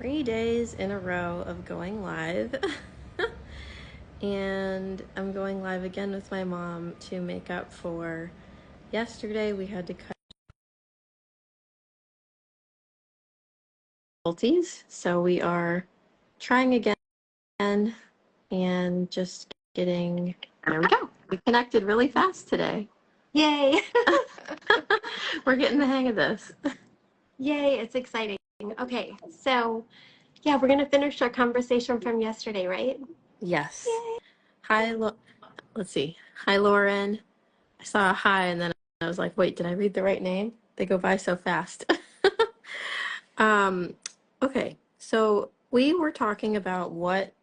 3 days in a row of going live. And I'm going live again with my mom to make up for yesterday. We had to cut difficulties. So we are trying again and just getting, there we go. We connected really fast today. Yay. We're getting the hang of this. Yay, it's exciting. Okay, so yeah, we're going to finish our conversation from yesterday, right? Yes. Yay. Hi, let's see. Hi, Lauren. I saw a hi and then I was like, wait, did I read the right name? They go by so fast. Okay, so we were talking about what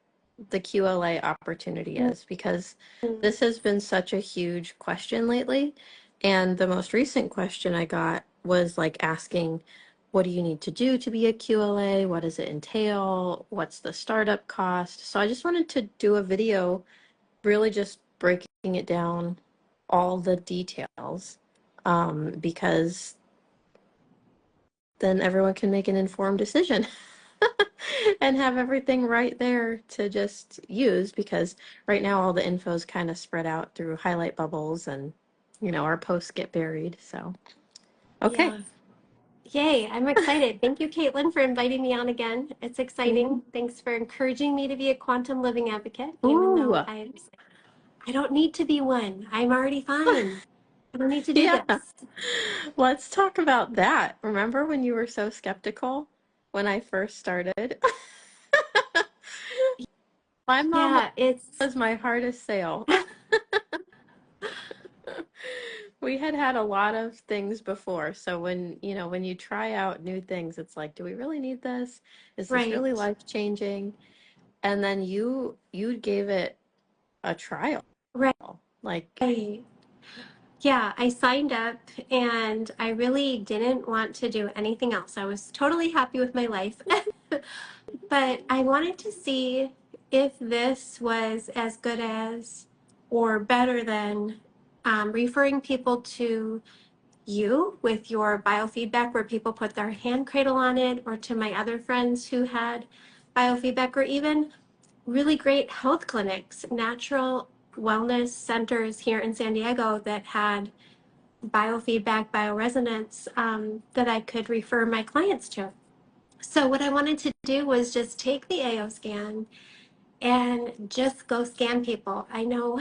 the QLA opportunity is because this has been such a huge question lately. And the most recent question I got was like asking, what do you need to do to be a QLA? What does it entail? What's the startup cost? So I just wanted to do a video really just breaking it down, all the details, because then everyone can make an informed decision and have everything right there to just use, because right now all the info is kind of spread out through highlight bubbles and, our posts get buried. So, okay. Yeah. Yay, I'm excited. Thank you, Caitlin, for inviting me on again. It's exciting. Thanks for encouraging me to be a quantum living advocate, even Ooh, though I don't need to be one. I'm already fine. I don't need to do yeah. this. Let's talk about that. Remember when you were so skeptical when I first started? My mom Yeah, was my hardest sale. We had a lot of things before. So when you try out new things, it's like, do we really need this? Is this right. really life-changing? And then you gave it a trial. Right. Like, Yeah, I signed up and I really didn't want to do anything else. I was totally happy with my life. But I wanted to see if this was as good as or better than referring people to you with your biofeedback, where people put their hand cradle on it, or to my other friends who had biofeedback, or even really great health clinics, natural wellness centers here in San Diego that had biofeedback, bioresonance that I could refer my clients to. So what I wanted to do was just take the AO scan and just go scan people. I know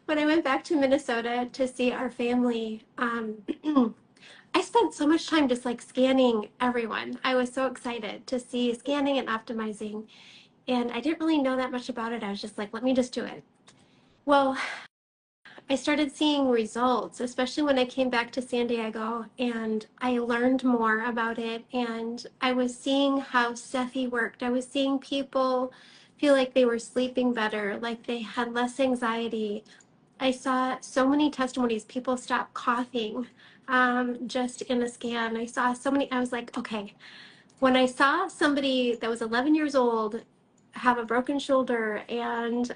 when I went back to Minnesota to see our family, I spent so much time just like scanning everyone. I was so excited to see scanning and optimizing, and I didn't really know that much about it. I was just like, let me just do it. Well, I started seeing results, especially when I came back to San Diego, and I learned more about it. And I was seeing how Cephi worked. I was seeing people feel like they were sleeping better, like they had less anxiety. I saw so many testimonies. People stopped coughing just in a scan. I saw so many. I was like, okay. When I saw somebody that was 11 years old have a broken shoulder, and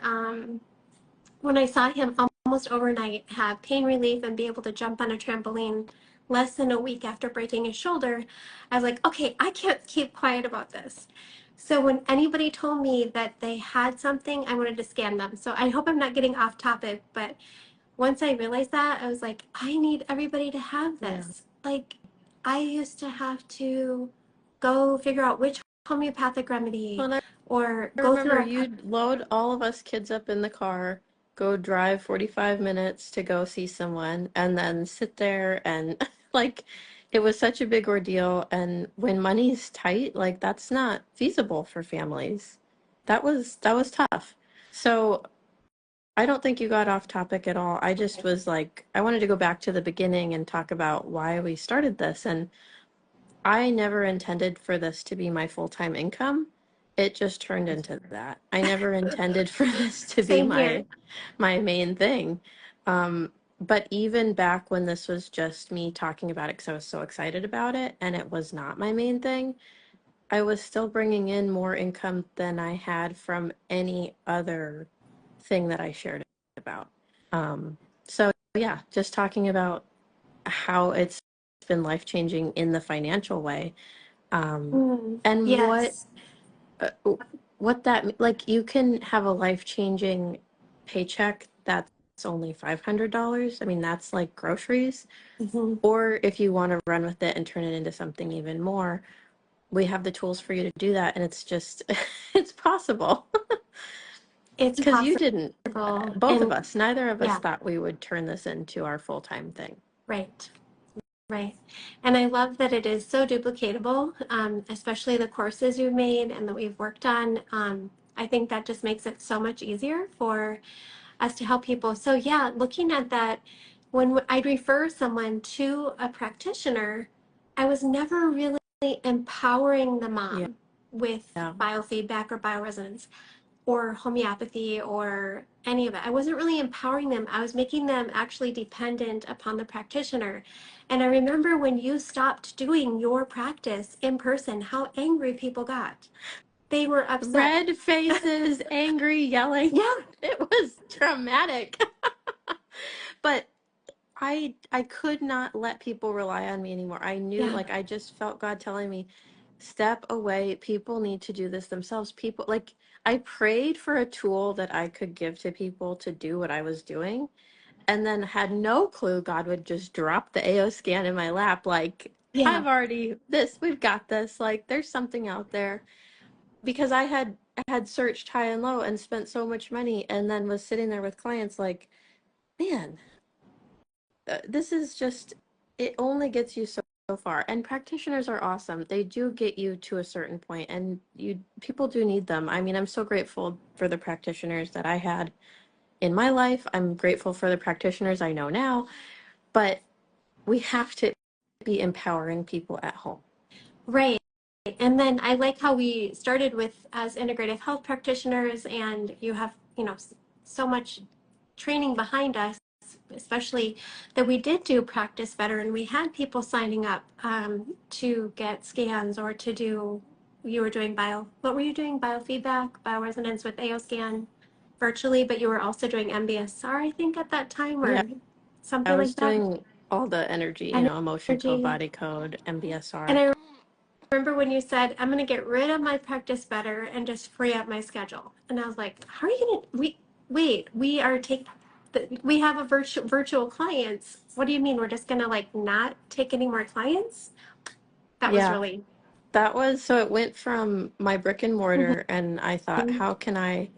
when I saw him almost overnight have pain relief and be able to jump on a trampoline less than a week after breaking his shoulder, I was like, okay, I can't keep quiet about this. So when anybody told me that they had something, I wanted to scan them. So I hope I'm not getting off topic, but once I realized that, I was like, I need everybody to have this. Yeah. Like, I used to have to go figure out which homeopathic remedy, well, or I go through remember a you'd load all of us kids up in the car, go drive 45 minutes to go see someone, and then sit there and like it was such a big ordeal. And when money's tight, like that's not feasible for families. That was tough. So I don't think you got off topic at all. I just was like, I wanted to go back to the beginning and talk about why we started this. And I never intended for this to be my full-time income. It just turned into that. I never intended for this to be same here. my main thing. But even back when this was just me talking about it because I was so excited about it and it was not my main thing, I was still bringing in more income than I had from any other thing that I shared about. So yeah, just talking about how it's been life-changing in the financial way. And what Yes. what that like you can have a life-changing paycheck that's only $500. I mean, that's like groceries. Mhm. Or if you want to run with it and turn it into something even more, we have the tools for you to do that. And it's just, it's possible. It's Because you didn't, possible. both of And us, neither of us yeah, thought we would turn this into our full-time thing. right. Right. And I love that it is so duplicatable, especially the courses you've made and that we've worked on. I think that just makes it so much easier for us to help people. So, yeah, looking at that, when I'd refer someone to a practitioner, I was never really empowering the Yeah. mom with Yeah. biofeedback or bioresonance or homeopathy or any of it. I wasn't really empowering them. I was making them actually dependent upon the practitioner. And I remember when you stopped doing your practice in person, how angry people got. They were upset. Red faces, angry, yelling. Yeah, It was traumatic. But I could not let people rely on me anymore. I knew, yeah, like, I just felt God telling me, step away. People need to do this themselves. People, like, I prayed for a tool that I could give to people to do what I was doing, and then had no clue God would just drop the AO scan in my lap. Like, yeah, we've got this. Like, there's something out there. Because I had searched high and low and spent so much money, and then was sitting there with clients like, man, this is just, it only gets you so far. And practitioners are awesome. They do get you to a certain point, and people do need them. I mean, I'm so grateful for the practitioners that I had in my life. I'm grateful for the practitioners I know now, but we have to be empowering people at home. right. And then I like how we started with as integrative health practitioners, and you have, so much training behind us, especially that we did do practice better, and we had people signing up to get scans or to do. You were doing What were you doing? Biofeedback, bioresonance with AO scan virtually, but you were also doing MBSR, I think, at that time, Yeah, or I something like was that. doing all the energy, emotion code, Energy. body code, And MBSR. I remember when you said, I'm going to get rid of my practice better and just free up my schedule. And I was like, how are you going to, wait, we have a virtual clients. What do you mean? We're just going to like not take any more clients? That was Yeah, really, so it went from my brick and mortar, and I thought, Mhm. how can I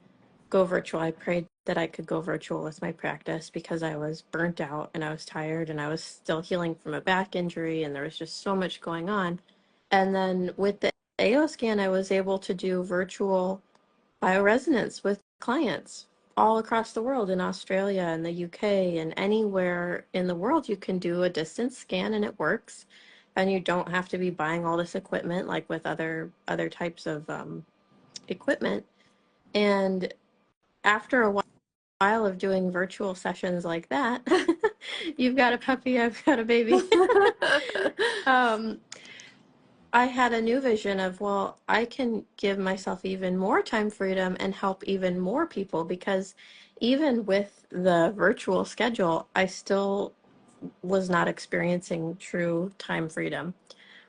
go virtual? I prayed that I could go virtual with my practice because I was burnt out and I was tired and I was still healing from a back injury, and there was just so much going on. And then with the AO scan, I was able to do virtual bioresonance with clients all across the world, in Australia and the UK and anywhere in the world. You can do a distance scan and it works. And you don't have to be buying all this equipment like with other types of equipment. And after a while of doing virtual sessions like that, you've got a puppy, I've got a baby. um, I had a new vision of, well, I can give myself even more time freedom and help even more people, because even with the virtual schedule, I still was not experiencing true time freedom,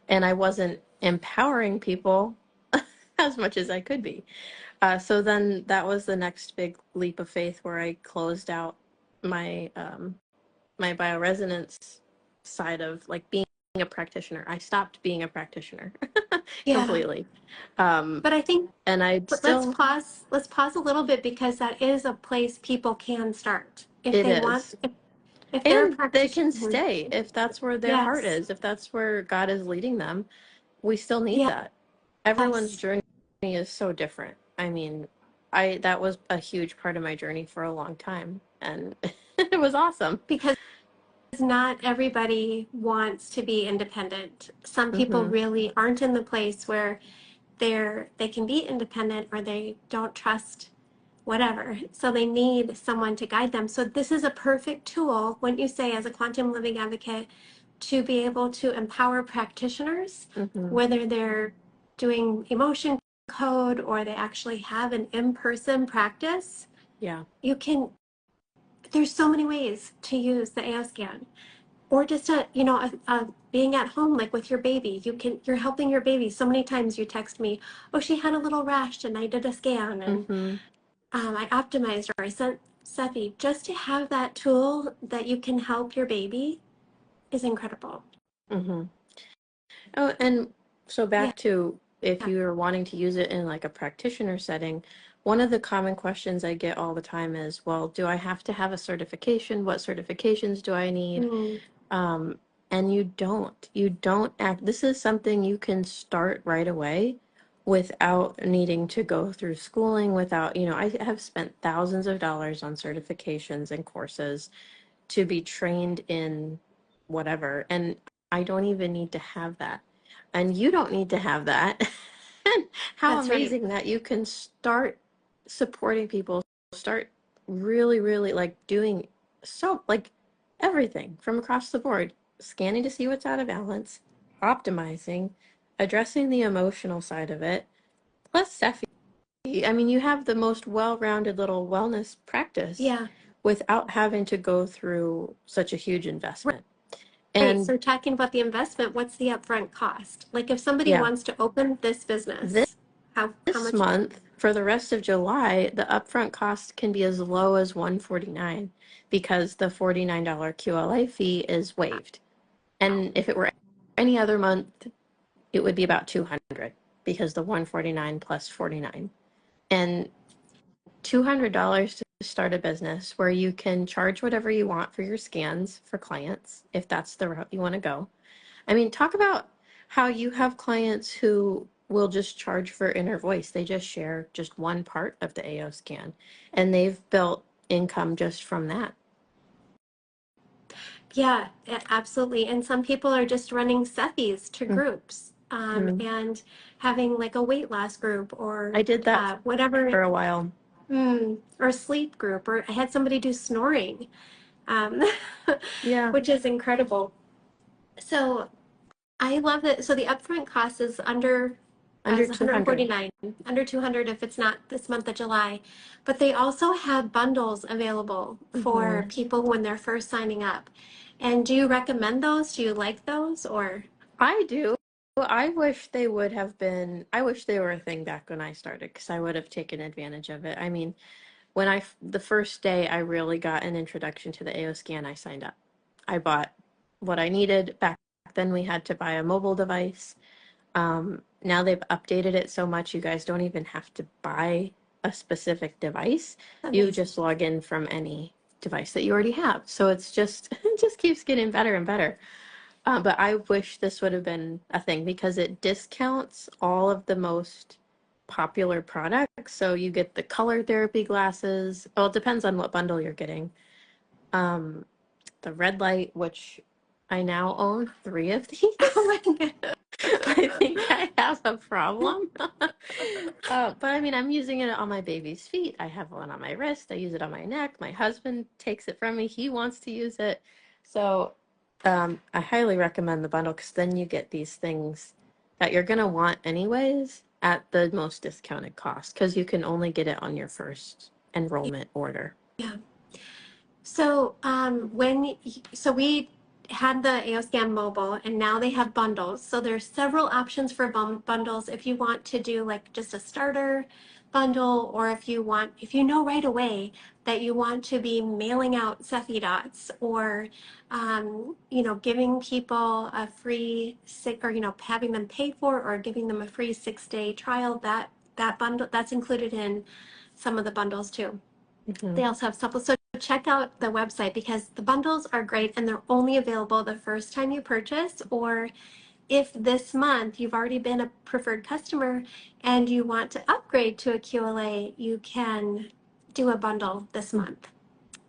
and I wasn't empowering people as much as I could be. So then that was the next big leap of faith, where I closed out my my bioresonance side of like being a practitioner. I stopped being a practitioner yeah. completely. Um, But I think and I let's still, pause a little bit because that is a place people can start if it they want, is. if they're a And they can practitioner. stay if that's where their heart Yes. is, if that's where God is leading them. We still need that. Everyone's Yes. journey is so different. I mean, that was a huge part of my journey for a long time, and it was awesome. Because not everybody wants to be independent. Some people Hmm. really aren't in the place where they can be independent, or they don't trust whatever. So they need someone to guide them. So this is a perfect tool, wouldn't you say, as a quantum living advocate, to be able to empower practitioners, Hmm. whether they're doing emotion code or they actually have an in-person practice. Yeah. You can There's so many ways to use the AO scan. or just being at home, like with your baby. You're helping your baby. So many times you text me, oh, she had a little rash and I did a scan and Mm-hmm. I optimized or I sent Sephi. Just to have that tool that you can help your baby is incredible. Mm-hmm. Oh, and so Yeah. back to if you're wanting to use it in like a practitioner setting, one of the common questions I get all the time is, well, do I have to have a certification? What certifications do I need? Mm, Um, and you don't. You don't act. This is something you can start right away without needing to go through schooling, without, I have spent thousands of dollars on certifications and courses to be trained in whatever. And I don't even need to have that. And you don't need to have that. And how that's right. amazing that you can start supporting people, start really, really like doing so like everything from across the board, scanning to see what's out of balance, optimizing, addressing the emotional side of it, plus Cephi. I mean, you have the most well-rounded little wellness practice Yeah. without having to go through such a huge investment. Right. And So talking about the investment, what's the upfront cost? Like if somebody yeah, wants to open this this business, how much? month for the rest of July, the upfront cost can be as low as 149 because the $49 QLA fee is waived. And if it were any other month, it would be about 200 because the 149 plus 49. And $200 to start a business where you can charge whatever you want for your scans for clients, if that's the route you want to go. I mean, talk about how you have clients who will just charge for inner voice. They just share just one part of the AO scan, and they've built income just from that. Yeah, absolutely. And some people are just running Cephis to groups, Mhm. and having like a weight loss group or I did that whatever, for a while. or sleep group, or I had somebody do snoring, um, Yeah, which is incredible. So I love that. So the upfront cost is under under as 200. 149, under 200 if it's not this month of July. But they also have bundles available for Hmm. people when they're first signing up. And do you recommend those? Do you like those or I do. I wish they would have been, I wish they were a thing back when I started because I would have taken advantage of it. I mean, the first day I really got an introduction to the AO scan, I signed up. I bought what I needed. Back then we had to buy a mobile device. Now they've updated it so much you guys don't even have to buy a specific device. You amazing? just log in from any device that you already have. So it's just it just keeps getting better and better. But I wish this would have been a thing because it discounts all of the most popular products. So you get the color therapy glasses. Well, it depends on what bundle you're getting. Um, the red light, which I now own three of Oh these. my god. I think I have a problem. But I mean, I'm using it on my baby's feet. I have one on my wrist. I use it on my neck. My husband takes it from me. He wants to use it. So I highly recommend the bundle because then you get these things that you're going to want anyways at the most discounted cost because you can only get it on your first enrollment order. Yeah. So so we had the AOScan mobile and now they have bundles. So there's several options for bundles if you want to do like just a starter bundle, or if you know right away that you want to be mailing out Cephi dots, or giving people a free sick, or having them pay for, or giving them a free 6-day trial, that bundle that's included in some of the bundles too. Hmm. They also have supplements. So check out the website because the bundles are great and they're only available the first time you purchase. Or if this month you've already been a preferred customer and you want to upgrade to a QLA, you can do a bundle this month,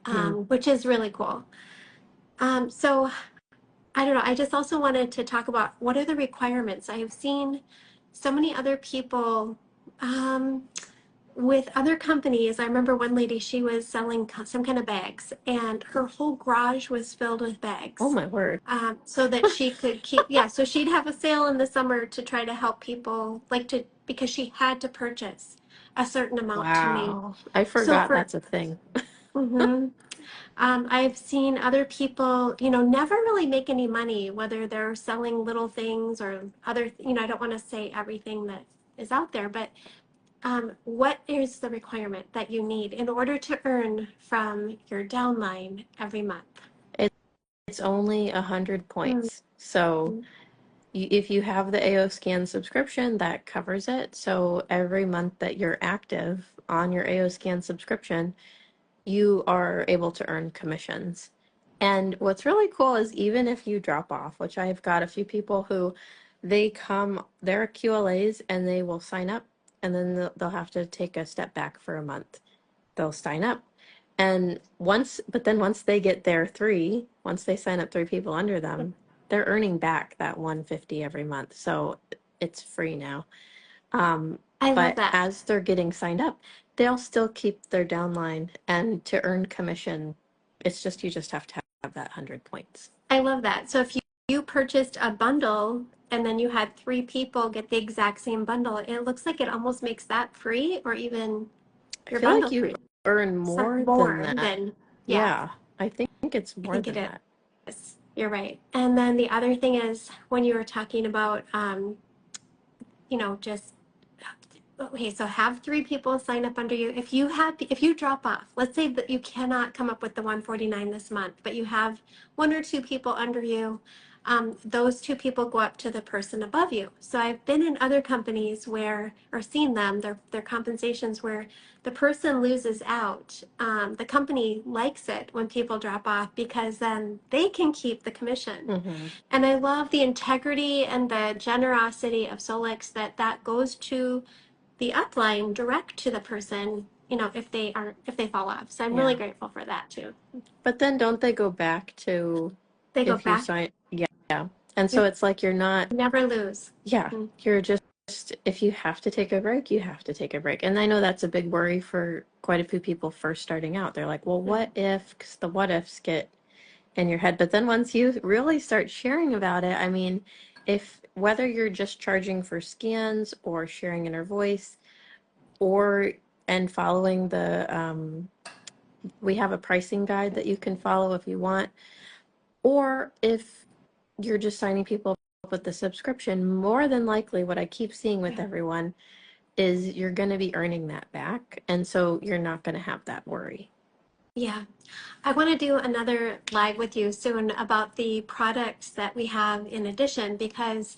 Hmm. which is really cool. So I don't know. I just also wanted to talk about what are the requirements. I have seen so many other people with other companies. I remember one lady, she was selling some kind of bags, and her whole garage was filled with Oh bags, my word. so that she could keep. Yeah, so she'd have a sale in the summer to try to help people, because she had to purchase a certain amount to make. Wow. I So forgot for that's a thing. mhm. I've seen other people, never really make any money, whether they're selling little things or other, I don't want to say everything that is out there, but what is the requirement that you need in order to earn from your downline every month? It, it's only 100 Mm. points. So if you have the AO Scan subscription, that covers it. So every month that you're active on your AO Scan subscription, you are able to earn commissions. And what's really cool is even if you drop off, which I've got a few people who they're QLAs and they will sign up and then they'll have to take a step back for a month. They'll sign up. And once they get once they sign up 3 people under them, they're earning back that 150 every month. So it's free now. Um, I love but that. as they're getting signed up, they'll still keep their downline. And to earn commission, you just have to have that 100 points. I love that. So if you purchased a bundle and then you had 3 people get the exact same bundle, it looks like it almost makes that free or even I your feel like bundle you free. earn Some more than more that. than, yeah, Yeah, I think it's I more think it than that. is. You're right. And then the other thing is when you were talking about, just okay, so have 3 people sign up under you. If you drop off, let's say that you cannot come up with the 149 this month, but you have 1 or 2 people under you, those 2 people go up to the person above you. So I've been in other companies or seen them, their compensations where the person loses out. The company likes it when people drop off because then they can keep the commission. Hmm. And I love the integrity and the generosity of Solex that goes to the upline direct to the person, if they fall off. So I'm really Yeah. grateful for that too. But then don't they go back to They go if you back. sign? Yeah. Yeah. And so You it's like you're not, never lose. yeah, Mm. you're just, if you have to take a break, you have to take a break. And I know that's a big worry for quite a few people first starting out. They're like, well, Mm. what if? Because the what ifs get in your head. But then once you really start sharing about it, I mean, if whether you're just charging for scans or sharing inner voice or and following we have a pricing guide that you can follow if you want, or if you're just signing people up with the subscription, more than likely what I keep seeing with Yeah. everyone is you're going to be earning that back. And so you're not going to have that worry. Yeah. I want to do another live with you soon about the products that we have in addition because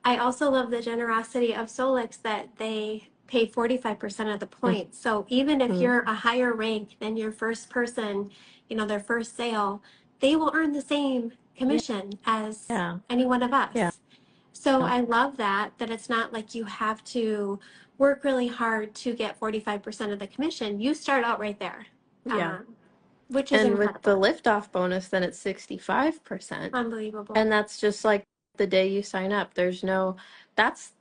I also love the generosity of Solex that they pay 45% of the points. So even if Mhm. you're a higher rank than your first person, their first sale, they will earn the same commission as Yeah. any one of Yeah. us. So I love that it's not like you have to work really hard to get 45% of the commission. You start out right there, Yeah. um, which is And with the incredible. liftoff bonus, then it's 65%. Unbelievable. And that's just like the day you sign up. That's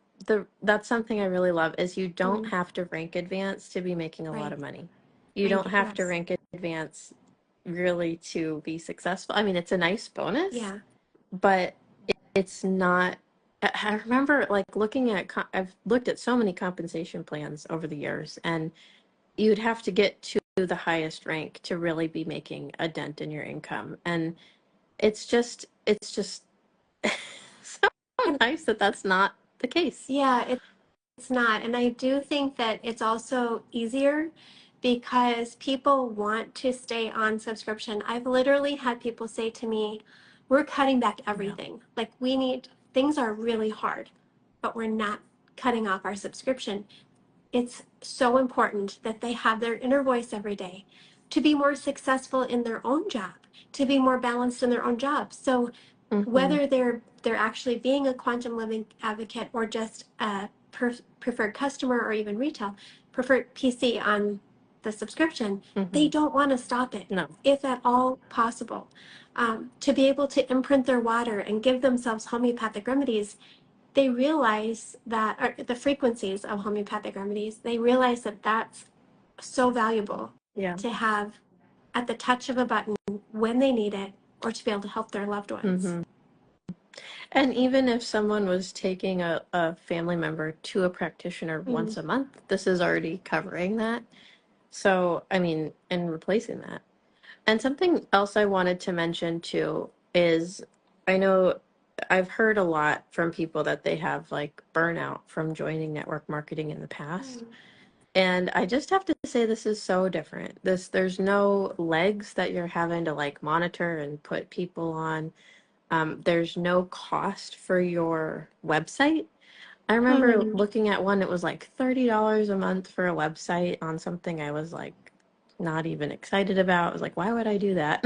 that's something I really love is you don't Mm, have to rank advance to be making a lot right, of money. You right, don't have to yes. rank advance really to be successful. I mean, it's a nice bonus, Yeah. but it's not. I remember like I've looked at so many compensation plans over the years, and you'd have to get to the highest rank to really be making a dent in your income. And it's just so And nice that that's not the case. yeah, it's not. And I do think that it's also easier because people want to stay on subscription. I've literally had people say to me, we're cutting back Yeah. everything. Like things are really hard, but we're not cutting off our subscription. It's so important that they have their inner voice every day to be more successful in their own job, to be more balanced in their own job. So Hmm. whether they're actually being a quantum living advocate or just a preferred customer or even retail preferred PC on the subscription, they Hmm. don't want to stop it No. if at all possible. To be able to imprint their water and give themselves homeopathic remedies, they realize that or the frequencies of homeopathic remedies, they realize that that's so valuable Yeah. to have at the touch of a button when they need it or to be able to help their loved ones. Hmm. And even if someone was taking a family member to a practitioner Mm, once a month, this is already covering that. So, I mean, and replacing that. And something else I wanted to mention too is I know I've heard a lot from people that they have like burnout from joining network marketing in the past. Mm. And I just have to say this is so different. There's no legs that you're having to like monitor and put people on. There's no cost for your website. I remember Hmm. looking at one, it was like $30 a month for a website on something I was like not even excited about. I was like, why would I do that?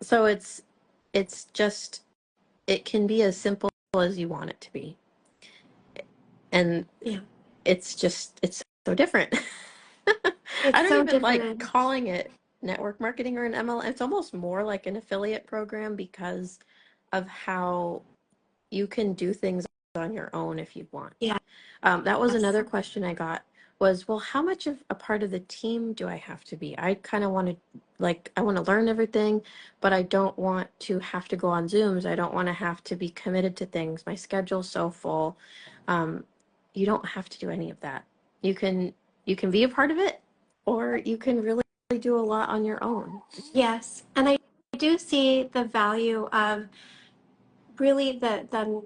So it's just it can be as simple as you want it to be. And Yeah, it's so different. I it's don't so even like different. calling it network marketing or an MLM. It's almost more like an affiliate program because of how you can do things on your own if you want. Yes. That was another question I got was, well, how much of a part of the team do I have to be? I kind of want to, like, I want to learn everything, but I don't want to have to go on Zooms. I don't want to have to be committed to things. My schedule's so full. Um, you don't have to do any of that. You can you can be a part of it, or you can really do a lot on your own. Yes. And I do see the value of really the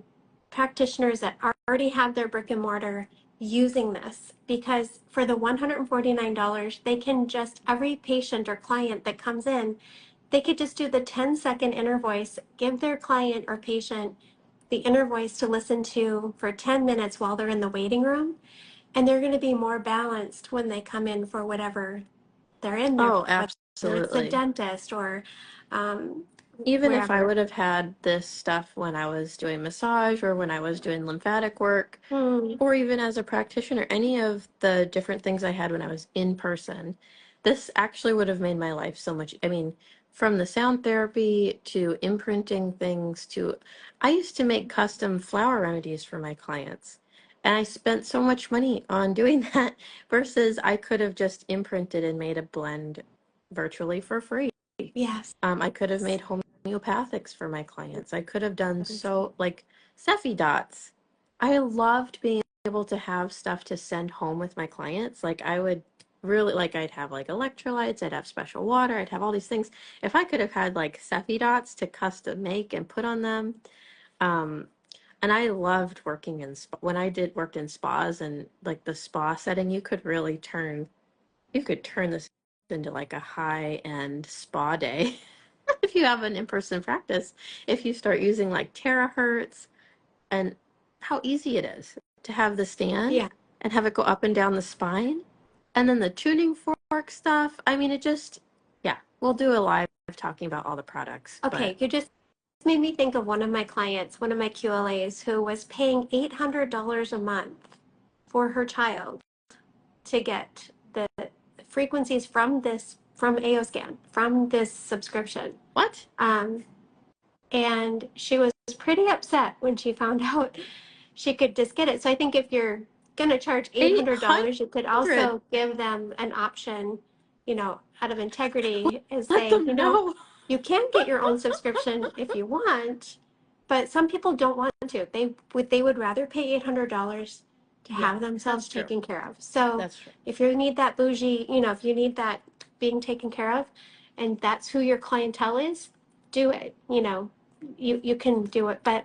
practitioners that already have their brick and mortar using this, because for the $149 they can just, every patient or client that comes in, they could just do the 10-second inner voice, give their client or patient the inner voice to listen to for 10 minutes while they're in the waiting room, and they're going to be more balanced when they come in for whatever they're in there Oh, for, whether it's the absolutely. dentist or um, Even if I wherever. would have had this stuff when I was doing massage or when I was doing lymphatic work, Hmm. or even as a practitioner, any of the different things I had when I was in person, this actually would have made my life so much. I mean, from the sound therapy to imprinting things to, I used to make custom flower remedies for my clients. And I spent so much money on doing that versus I could have just imprinted and made a blend virtually for free. Yes. I could have made homeopathics for my clients. I could have done so like Cephi dots. I loved being able to have stuff to send home with my clients. Like I would really like I'd have like electrolytes, I'd have special water, I'd have all these things. If I could have had like Cephi dots to custom make and put on them, um, and I loved working in spa. When I did worked in spas and like the spa setting, you could turn this into like a high end spa day. If you have an in-person practice, if you start using like terahertz and how easy it is to have the stand Yeah. and have it go up and down the spine, and then the tuning fork stuff. I mean, it just, yeah, we'll do a live talking about all the products, but Okay, you just made me think of one of my clients, one of my QLAs, who was paying $800 a month for her child to get the frequencies from this, from AOScan, from this subscription. what? Um, and she was pretty upset when she found out she could just get it. So I think if you're going to charge $800, you could 800. also give them an option, out of integrity, and Let say, them know. you can get your own subscription if you want, but some people don't want to. They would rather pay $800 to Yeah, have themselves that's true. taken care of. So That's true. if you need that bougie, if you need that being taken care of, and that's who your clientele is, do it. You can do it. But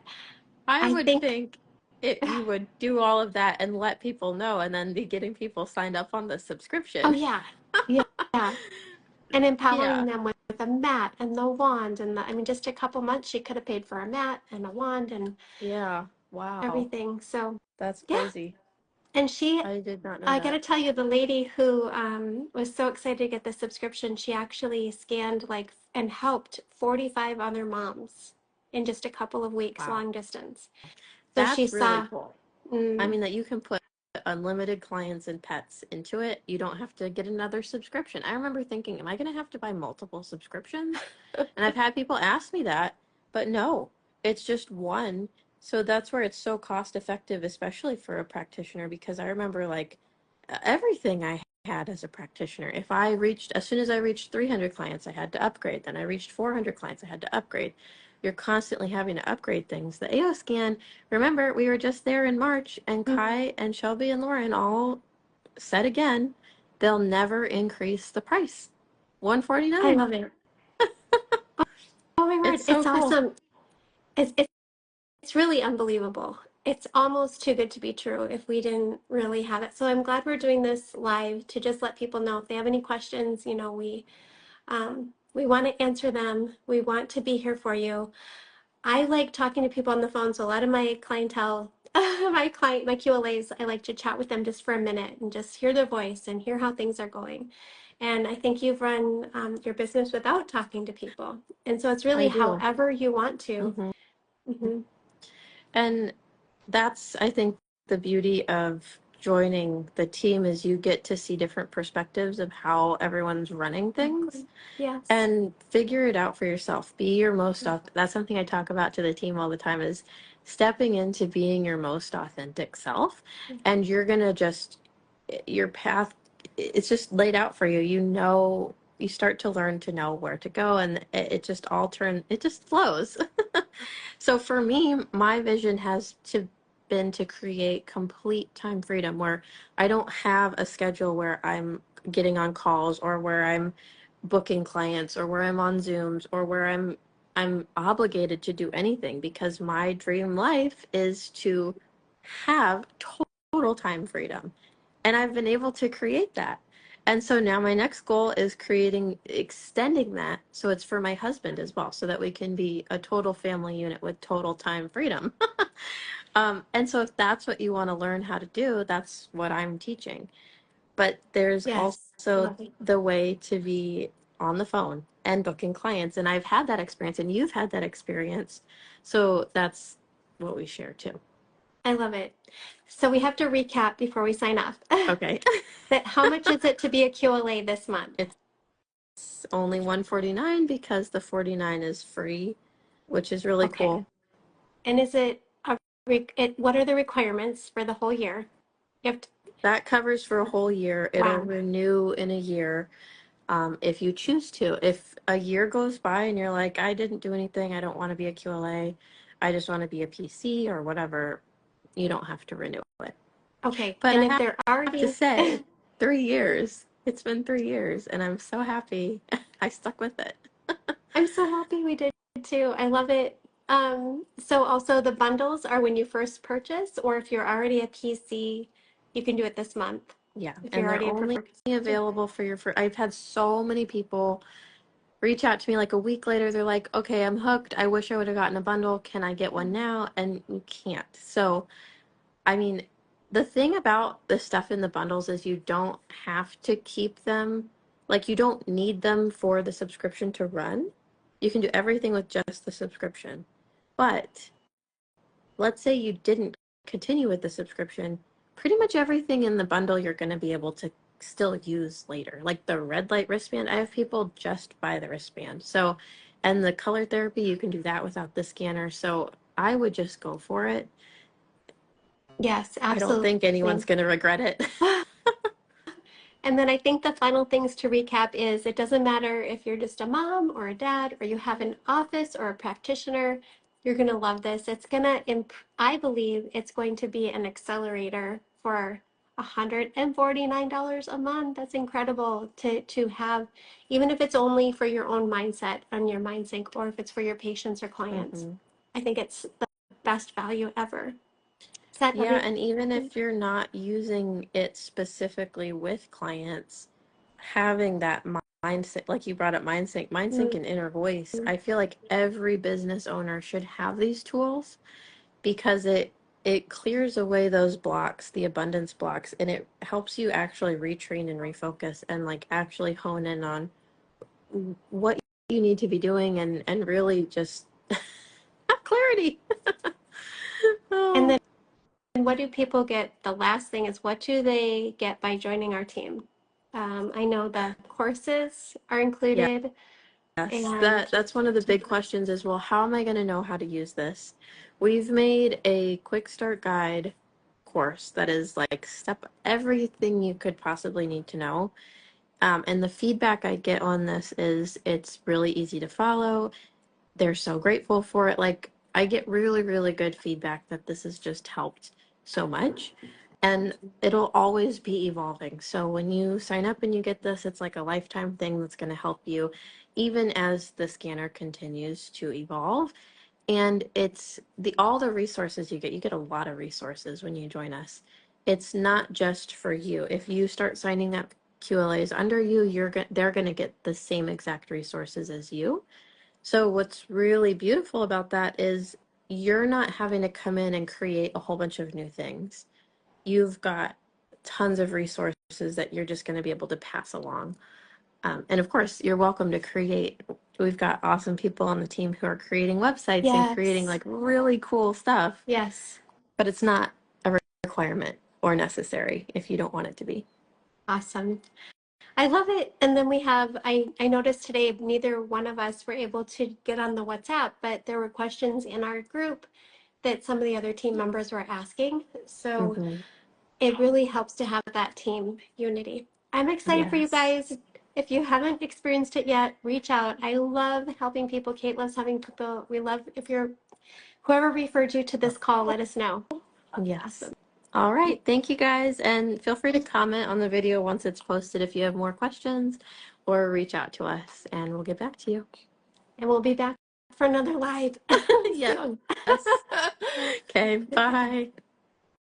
I I would think, think you would do all of that and let people know and then be getting people signed up on the oh subscription. yeah, yeah, yeah, and empowering Yeah. them with a mat and the wand and I mean, just a couple months, she could have paid for a mat and a wand and Yeah. Wow. everything. So That's yeah, crazy. and I did not know I got to that. tell you, the lady who was so excited to get the subscription, she actually scanned like and helped 45 other moms in just a couple of weeks, Wow. long distance. So she That's really saw, cool. I mm, mean, that you can put unlimited clients and pets into it. You don't have to get another subscription. I remember thinking, am I going to have to buy multiple subscriptions? And I've had people ask me that, but no, it's just one. So that's where it's so cost effective, especially for a practitioner, because I remember like everything I had as a practitioner. If I reached, as soon as I reached 300 clients, I had to upgrade. Then I reached 400 clients, I had to upgrade. You're constantly having to upgrade things. The AO scan, remember, we were just there in March, and mm, Kai and Shelby and Lauren all said again, they'll never increase the price. I 149. love it. Oh my word, It's so it's cool. awesome. It's really unbelievable. It's almost too good to be true if we didn't really have it. So I'm glad we're doing this live to just let people know if they have any questions, we want to answer them. We want to be here for you. I like talking to people on the phone. So a lot of my clientele, my QLAs, I like to chat with them just for a minute and just hear their voice and hear how things are going. And I think you've run your business without talking to people. And so it's really I do. however you want to. Hmm. Hmm. And that's, I think, the beauty of joining the team is you get to see different perspectives of how everyone's running things Exactly. Yes. and figure it out for yourself. Be your most that's something I talk about to the team all the time is stepping into being your most authentic self. And you're going to just your path, it's just laid out for you. You start to learn to know where to go, and it just flows. So for me, my vision has to been to create complete time freedom where I don't have a schedule where I'm getting on calls or where I'm booking clients or where I'm on Zooms or where I'm obligated to do anything, because my dream life is to have total time freedom. And I've been able to create that. And so now my next goal is extending that so it's for my husband as well, so that we can be a total family unit with total time freedom. And so if that's what you want to learn how to do, that's what I'm teaching. But there's Yes. also Love it. the way to be on the phone and booking clients. And I've had that experience and you've had that experience. So that's what we share too. I love it. So we have to recap before we sign off. Okay. That how much is it to be a QLA this month? It's only 149 because the 49 is free, which is really Okay. cool. And is it what are the requirements for the whole year? You have to, That covers for a whole year. It'll wow. renew in a year, if you choose to. If a year goes by and you're like, I didn't do anything, I don't want to be a QLA, I just want to be a PC or whatever, you don't have to renew it. Okay. But And I if have they're to already say, 3 years. It's been 3 years, and I'm so happy I stuck with it. I'm so happy we did too. I love it. So also the bundles are when you first purchase, or if you're already a PC, you can do it this month. Yeah, If and you're they're already a only preferred customer. available for your first. I've had so many people reach out to me like a week later. They're like, okay, I'm hooked. I wish I would have gotten a bundle. Can I get one now? And you can't. So, I mean, the thing about the stuff in the bundles is you don't have to keep them. Like, you don't need them for the subscription to run. You can do everything with just the subscription. But let's say you didn't continue with the subscription, pretty much everything in the bundle you're going to be able to still use later. Like the red light wristband, I have people just buy the wristband. So, and the color therapy, you can do that without the scanner. So I would just go for it. Yes, I don't think anyone's absolutely. going to regret it. And then I think the final things to recap is it doesn't matter if you're just a mom or a dad or you have an office or a practitioner, you're going to love this. It's going to, I believe it's going to be an accelerator for $149 a month. That's incredible to have, even if it's only for your own mindset on your MindSync or if it's for your patients or clients. Hmm. I think it's the best value ever. Is that Yeah, and everything? even if you're not using it specifically with clients, having that mindset, like you brought up MindSync and inner voice, I feel like every business owner should have these tools because it clears away those blocks, the abundance blocks, and it helps you actually retrain and refocus and like actually hone in on what you need to be doing and really just have clarity. And Oh, then what do people get? The last thing is what do they get by joining our team? I know the courses are yeah. included Yes, and that's one of the big questions is, well, how am I going to know how to use this? We've made a quick start guide course that is like step everything you could possibly need to know. And the feedback I get on this is it's really easy to follow. They're so grateful for it. Like I get really, really good feedback that this has just helped so much. and it'll always be evolving. So when you sign up and you get this, it's like a lifetime thing that's going to help you even as the scanner continues to evolve. And it's all the resources you get a lot of resources when you join us. It's not just for you. If you start signing up QLAs under you, they're going to get the same exact resources as you. So what's really beautiful about that is you're not having to come in and create a whole bunch of new things. You've got tons of resources that you're just going to be able to pass along. And of course, you're welcome to create. We've got awesome people on the team who are creating websites and creating Yes. like really cool stuff, Yes. but it's not a requirement or necessary if you don't want it to be. Awesome. I love it. And then we have, I noticed today, neither one of us were able to get on the WhatsApp, but there were questions in our group that some of the other team members were asking. So Hmm. it really helps to have that team unity. I'm excited for you Yes. guys. If you haven't experienced it yet, reach out. I love helping people. Kate loves having people. We love if you're whoever referred you to this call, let us know. Yes. Awesome. All right. Thank you guys. And feel free to comment on the video once it's posted if you have more questions or reach out to us and we'll get back to you. And we'll be back for another live Yes. soon. Okay. Bye.